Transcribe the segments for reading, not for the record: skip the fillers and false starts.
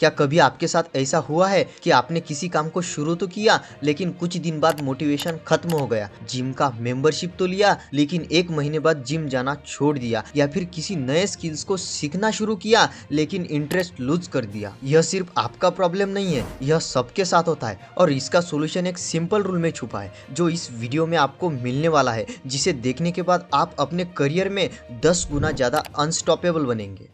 क्या कभी आपके साथ ऐसा हुआ है कि आपने किसी काम को शुरू तो किया लेकिन कुछ दिन बाद मोटिवेशन खत्म हो गया? जिम का मेंबरशिप तो लिया लेकिन एक महीने बाद जिम जाना छोड़ दिया, या फिर किसी नए स्किल्स को सीखना शुरू किया लेकिन इंटरेस्ट लूज कर दिया। यह सिर्फ आपका प्रॉब्लम नहीं है, यह सबके साथ होता है और इसका सोल्यूशन एक सिंपल रूल में छुपा है जो इस वीडियो में आपको मिलने वाला है, जिसे देखने के बाद आप अपने करियर में 10 गुना ज्यादा अनस्टॉपेबल बनेंगे।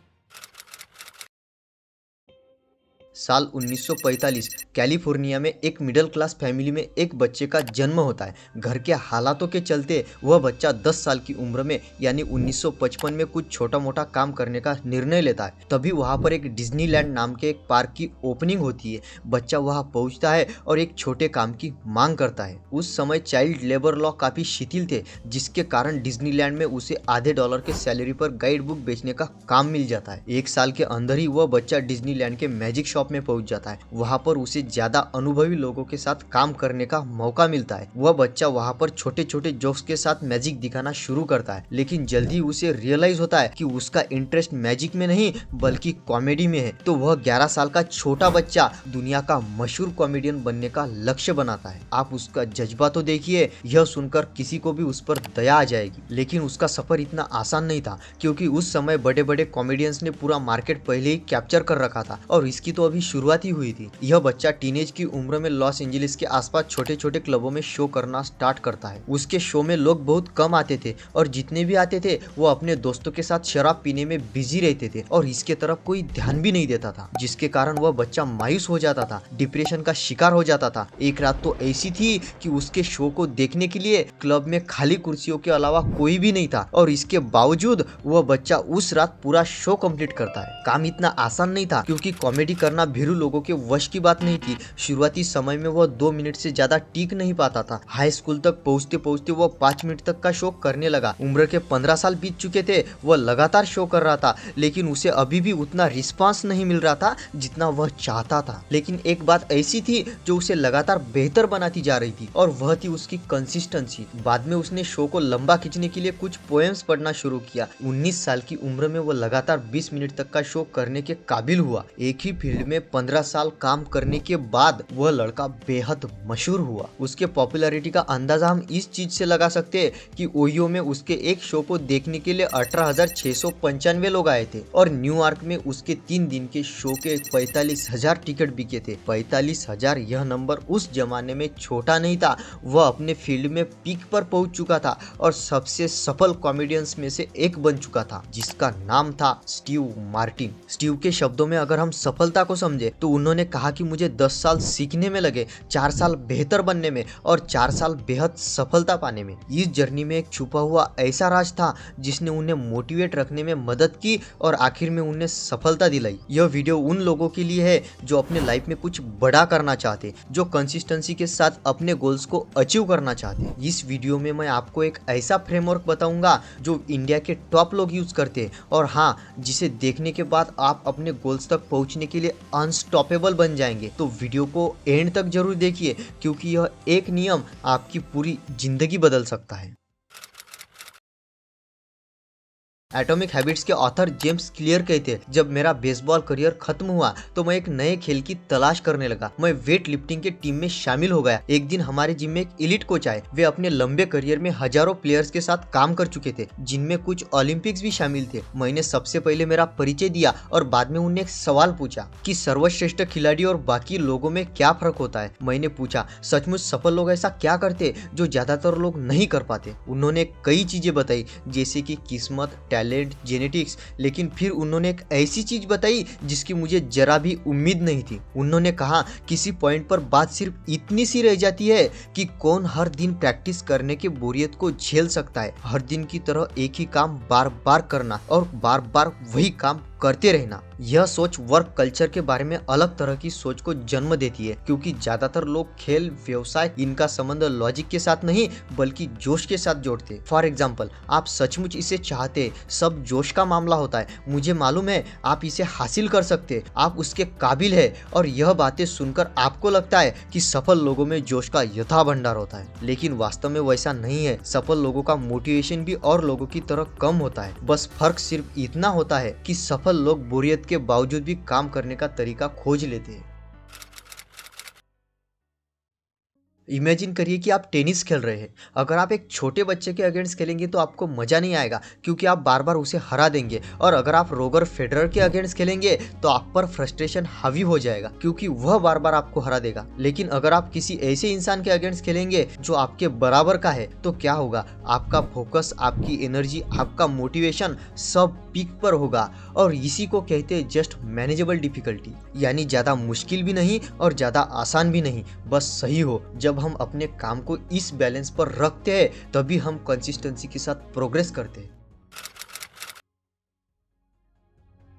साल 1945 कैलिफोर्निया में एक मिडिल क्लास फैमिली में एक बच्चे का जन्म होता है। घर के हालातों के चलते वह बच्चा 10 साल की उम्र में यानी 1955 में कुछ छोटा मोटा काम करने का निर्णय लेता है। तभी वहां पर एक डिज्नीलैंड नाम के एक पार्क की ओपनिंग होती है। बच्चा वहां पहुंचता है और एक छोटे काम की मांग करता है। उस समय चाइल्ड लेबर लॉ काफी शिथिल थे, जिसके कारण डिज्नीलैंड में उसे आधे डॉलर के सैलरी पर गाइड बुक बेचने का काम मिल जाता है। एक साल के अंदर ही वह बच्चा डिज्नीलैंड के मैजिक शॉप में पहुंच जाता है। वहां पर उसे ज्यादा अनुभवी लोगों के साथ काम करने का मौका मिलता है। वह बच्चा वहां पर छोटे छोटे जोक्स के साथ मैजिक दिखाना शुरू करता है, लेकिन जल्दी उसे रियलाइज होता है कि उसका इंटरेस्ट मैजिक में नहीं बल्कि कॉमेडी में है। तो वह 11 साल का छोटा बच्चा दुनिया का मशहूर कॉमेडियन बनने का लक्ष्य बनाता है। आप उसका जज्बा तो देखिए, यह सुनकर किसी को भी उस पर दया आ जाएगी। लेकिन उसका सफर इतना आसान नहीं था, क्योंकि उस समय बड़े बड़े कॉमेडियंस ने पूरा मार्केट पहले ही कैप्चर कर रखा था और इसकी तो अभी शुरुआत ही हुई थी। यह बच्चा टीनेज की उम्र में लॉस एंजलिस के आसपास छोटे छोटे क्लबों में शो करना स्टार्ट करता है। उसके शो में लोग बहुत कम आते थे और जितने भी आते थे वो अपने दोस्तों के साथ शराब पीने में बिजी रहते थे और इसके तरफ कोई ध्यान भी नहीं देता था, जिसके कारण वह बच्चा मायूस हो जाता था, डिप्रेशन का शिकार हो जाता था। एक रात तो ऐसी थी कि उसके शो को देखने के लिए क्लब में खाली कुर्सियों के अलावा कोई भी नहीं था और इसके बावजूद वह बच्चा उस रात पूरा शो कंप्लीट करता है। काम इतना आसान नहीं था, क्योंकि कॉमेडी करना भीरू लोगों के वश की बात नहीं थी। शुरुआती समय में वह 2 मिनट से ज्यादा टिक नहीं पाता था। हाई स्कूल तक पहुंचते पहुंचते वह 5 मिनट तक का शो करने लगा। उम्र के 15 साल बीत चुके थे, वह लगातार शो कर रहा था, लेकिन उसे अभी भी उतना रिस्पांस नहीं मिल रहा था जितना वह चाहता था। लेकिन एक बात ऐसी थी जो उसे लगातार बेहतर बनाती जा रही थी और वह थी उसकी कंसिस्टेंसी। बाद में उसने शो को लंबा खींचने के लिए कुछ पोएम्स पढ़ना शुरू किया। 19 साल की उम्र में वह लगातार 20 मिनट तक का शो करने के काबिल हुआ। एक ही फील्ड में 15 साल काम करने के बाद वह लड़का बेहद मशहूर हुआ। उसके पॉपुलैरिटी का अंदाजा हम इस चीज से लगा सकते हैं कि ओहियो में उसके एक शो को देखने के लिए 18,695 लोग आए थे और न्यूयॉर्क में उसके 3 दिन के शो के 45,000 टिकट बिके थे। 45,000 यह नंबर उस जमाने में छोटा नहीं था। वह अपने फील्ड में पीक पर पहुंच चुका था और सबसे सफल कॉमेडियंस में से एक बन चुका था, जिसका नाम था स्टीव मार्टिन। स्टीव के शब्दों में अगर हम सफलता को समझे तो उन्होंने कहा कि मुझे 10 साल सीखने में लगे, 4 साल बेहतर बनने में और 4 साल बेहद सफलता पाने में। इस जर्नी में एक छुपा हुआ ऐसा राज था जिसने उन्हें मोटिवेट रखने में मदद की और आखिर में उन्हें सफलता दिलाई। यह वीडियो उन लोगों के लिए है जो अपने लाइफ में कुछ बड़ा करना चाहते, जो कंसिस्टेंसी के साथ अपने गोल्स को अचीव करना चाहते। इस वीडियो में मैं आपको एक ऐसा फ्रेमवर्क बताऊंगा जो इंडिया के टॉप लोग यूज करते और हाँ, जिसे देखने के बाद आप अपने गोल्स तक पहुंचने के लिए अनस्टॉपेबल बन जाएंगे। तो वीडियो को एंड तक जरूर देखिए, क्योंकि यह एक नियम आपकी पूरी जिंदगी बदल सकता है। एटॉमिक हैबिट्स के ऑथर जेम्स क्लियर कहते हैं, जब मेरा बेसबॉल करियर खत्म हुआ तो मैं एक नए खेल की तलाश करने लगा। मैं वेट लिफ्टिंग के टीम में शामिल हो गया। एक दिन हमारे जिम में एक एलिट कोच आए। वे अपने लंबे करियर में हजारों प्लेयर्स के साथ काम कर चुके थे, जिनमें कुछ ओलंपिक्स भी शामिल थे। मैंने सबसे पहले मेरा परिचय दिया और बाद में उन्हें एक सवाल पूछा कि सर्वश्रेष्ठ खिलाड़ी और बाकी लोगों में क्या फर्क होता है। मैंने पूछा, सचमुच सफल लोग ऐसा क्या करते जो ज्यादातर लोग नहीं कर पाते। उन्होंने कई चीजें बताई, जैसे कि किस्मत, टैलेंट, जेनेटिक्स, लेकिन फिर उन्होंने एक ऐसी चीज बताई जिसकी मुझे जरा भी उम्मीद नहीं थी। उन्होंने कहा, किसी पॉइंट पर बात सिर्फ इतनी सी रह जाती है कि कौन हर दिन प्रैक्टिस करने की बोरियत को झेल सकता है। हर दिन की तरह एक ही काम बार बार करना और बार बार वही काम करते रहना। यह सोच वर्क कल्चर के बारे में अलग तरह की सोच को जन्म देती है, क्योंकि ज्यादातर लोग खेल, व्यवसाय, इनका संबंध लॉजिक के साथ नहीं बल्कि जोश के साथ जोड़ते। फॉर एग्जाम्पल, आप सचमुच इसे चाहते, सब जोश का मामला होता है। मुझे मालूम है आप इसे हासिल कर सकते, आप उसके काबिल है, और यह बातें सुनकर आपको लगता है कि सफल लोगों में जोश का यथा भंडार होता है, लेकिन वास्तव में वैसा नहीं है। सफल लोगों का मोटिवेशन भी और लोगों की तरह कम होता है। बस फर्क सिर्फ इतना होता है कि सफल सफल लोग बोरियत के बावजूद भी काम करने का तरीका खोज लेते हैं। इमेजिन करिए कि आप टेनिस खेल रहे हैं। अगर आप एक छोटे बच्चे के अगेंस्ट खेलेंगे तो आपको मजा नहीं आएगा, क्योंकि आप बार बार उसे हरा देंगे। और अगर आप रोगर फेडरर के अगेंस्ट खेलेंगे तो आप पर फ्रस्ट्रेशन हावी हो जाएगा, क्योंकि वह बार बार आपको हरा देगा। लेकिन अगर आप किसी ऐसे इंसान के अगेंस्ट खेलेंगे जो आपके बराबर का है, तो क्या होगा? आपका फोकस, आपकी एनर्जी, आपका मोटिवेशन सब पीक पर होगा। और इसी को कहते हैं जस्ट मैनेजेबल डिफिकल्टी, यानी ज्यादा मुश्किल भी नहीं और ज्यादा आसान भी नहीं, बस सही हो। जब हम अपने काम को इस बैलेंस पर रखते हैं तभी हम कंसिस्टेंसी के साथ प्रोग्रेस करते हैं।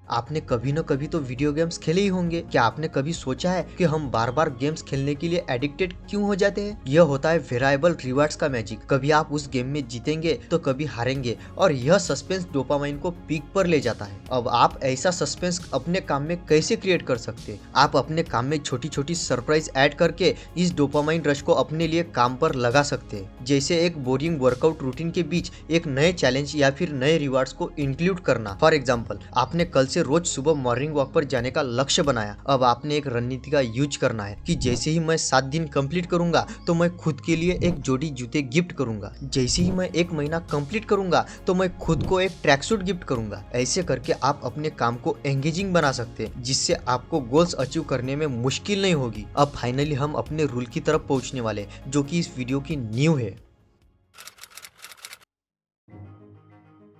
आपने कभी न कभी तो वीडियो गेम्स खेले ही होंगे। क्या आपने कभी सोचा है कि हम बार बार गेम्स खेलने के लिए एडिक्टेड क्यों हो जाते हैं? यह होता है वेरिएबल रिवार्ड्स का मैजिक। कभी आप उस गेम में जीतेंगे तो कभी हारेंगे, और यह सस्पेंस डोपामाइन को पीक पर ले जाता है। अब आप ऐसा सस्पेंस अपने काम में कैसे क्रिएट कर सकते हैं? आप अपने काम में छोटी छोटी सरप्राइज ऐड करके इस डोपामाइन रश को अपने लिए काम पर लगा सकते हैं। जैसे एक बोरिंग वर्कआउट रूटीन के बीच एक नए चैलेंज या फिर नए रिवार्ड्स को इंक्लूड करना। फॉर एग्जाम्पल, आपने कल से रोज सुबह मॉर्निंग वॉक पर जाने का लक्ष्य बनाया। अब आपने एक रणनीति का यूज करना है कि जैसे ही मैं 7 दिन कंप्लीट करूंगा तो मैं खुद के लिए एक जोड़ी जूते गिफ्ट करूंगा। जैसे ही मैं 1 महीना कंप्लीट करूंगा तो मैं खुद को एक ट्रैक सूट गिफ्ट करूंगा। ऐसे करके आप अपने काम को एंगेजिंग बना सकते हैं, जिससे आपको गोल्स अचीव करने में मुश्किल नहीं होगी। अब फाइनली हम अपने रूल की तरफ पहुंचने वाले, जो कि इस वीडियो की नींव है।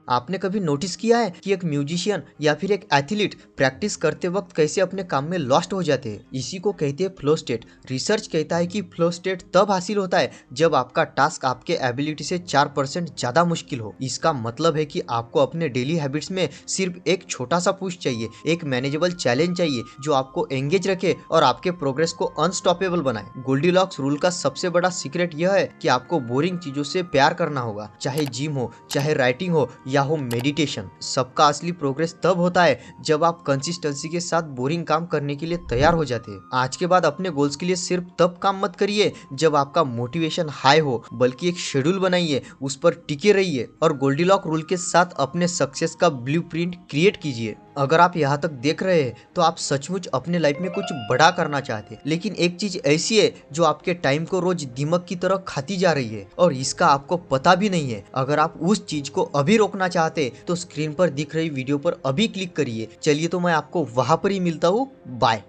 आपने कभी नोटिस किया है कि एक म्यूजिशियन या फिर एक एथलीट प्रैक्टिस करते वक्त कैसे अपने काम में लॉस्ट हो जाते हैं? इसी को कहते हैं फ्लो स्टेट। रिसर्च कहता है कि फ्लो स्टेट तब हासिल होता है जब आपका टास्क आपके एबिलिटी से 4% ज्यादा मुश्किल हो। इसका मतलब है कि आपको अपने डेली हैबिट्स में सिर्फ एक छोटा सा पुश चाहिए, एक मैनेजेबल चैलेंज चाहिए जो आपको एंगेज रखे और आपके प्रोग्रेस को अनस्टॉपेबल बनाए। गोल्डीलॉक्स रूल का सबसे बड़ा सीक्रेट यह है कि आपको बोरिंग चीजों से प्यार करना होगा, चाहे जिम हो, चाहे राइटिंग हो या हो मेडिटेशन। सबका असली प्रोग्रेस तब होता है जब आप कंसिस्टेंसी के साथ बोरिंग काम करने के लिए तैयार हो जाते हैं। आज के बाद अपने गोल्स के लिए सिर्फ तब काम मत करिए जब आपका मोटिवेशन हाई हो, बल्कि एक शेड्यूल बनाइए, उस पर टिके रहिए और गोल्डीलॉक रूल के साथ अपने सक्सेस का ब्लूप्रिंट क्रिएट कीजिए। अगर आप यहाँ तक देख रहे हैं तो आप सचमुच अपने लाइफ में कुछ बड़ा करना चाहते हैं, लेकिन एक चीज ऐसी है जो आपके टाइम को रोज दीमक की तरह खाती जा रही है और इसका आपको पता भी नहीं है। अगर आप उस चीज को अभी रोकना चाहते तो स्क्रीन पर दिख रही वीडियो पर अभी क्लिक करिए। चलिए तो मैं आपको वहां पर ही मिलता हूँ। बाय।